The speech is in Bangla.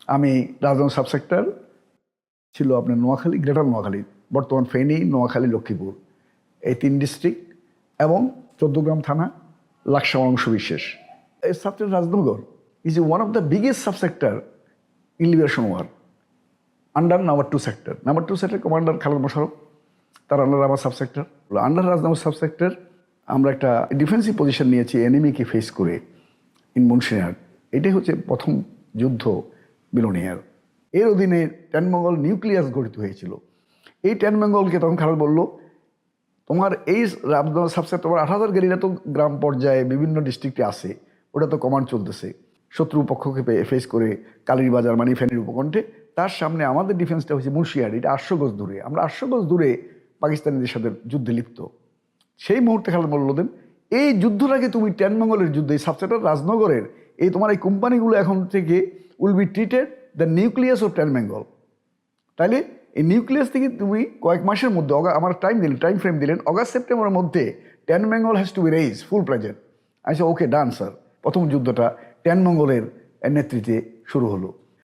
আমি রাজধানী সাবসেক্টর ছিল আপনার নোয়াখালী, গ্রেটার নোয়াখালী, বর্তমান ফেনী, নোয়াখালী, লক্ষ্মীপুর, এই 3 ডিস্ট্রিক্ট এবং 14গ্রাম থানা, লাকসাম অংশ বিশেষ। এই subsector Rajnagar is one of the biggest subsector in liberation war under number 2 sector. Number 2 sector commander Khaled Mosharraf, তার আন্ডার আমার সাবসেক্টর। আন্ডার রাজনগর সাবসেক্টর আমরা একটা ডিফেন্সিভ পজিশন নিয়েছি এনিমিকে ফেস করে ইন মুন্সিরহাট। এটাই হচ্ছে প্রথম যুদ্ধ বিলোনিয়ার। এর অধীনে 10 বেঙ্গল নিউক্লিয়াস গঠিত হয়েছিল। এই 10 বেঙ্গলকে তখন খালেদ বলল, তোমার এই রাজনগর সাবসেক্টর, তোমার 8000 গেরিলা তো গ্রাম পর্যায়ে বিভিন্ন ডিস্ট্রিক্টে আছে, ওটা তো কমান্ড চলতেছে শত্রু পক্ষকে ফেস করে কালীরবাজার মানে ফেনীর উপকণ্ঠে। তার সামনে আমাদের ডিফেন্সটা হচ্ছে মুন্সিরহাট, এটা 800 গজ দূরে। আমরা 800 গজ দূরে পাকিস্তানিদের সাথে যুদ্ধে লিপ্ত। সেই মুহূর্তে খালেদ মোল্লা দেন, এই যুদ্ধটাকে তুমি 10 বেঙ্গলের যুদ্ধ, এই সাবসেক্টর রাজনগরের এই তোমার এই কোম্পানিগুলো এখন থেকে will be treated the nucleus of 10 Bengal. তাইলে এই নিউক্লিয়াস থেকে তুমি কয়েক মাসের মধ্যে, আমার টাইম ফ্রেম দিলেন, অগাস্ট সেপ্টেম্বরের মধ্যে 10 Bengal has to be raised full present. আমি ওকে ডান স্যার। প্রথম যুদ্ধটা 10 বেঙ্গলের নেতৃত্বে শুরু হলো।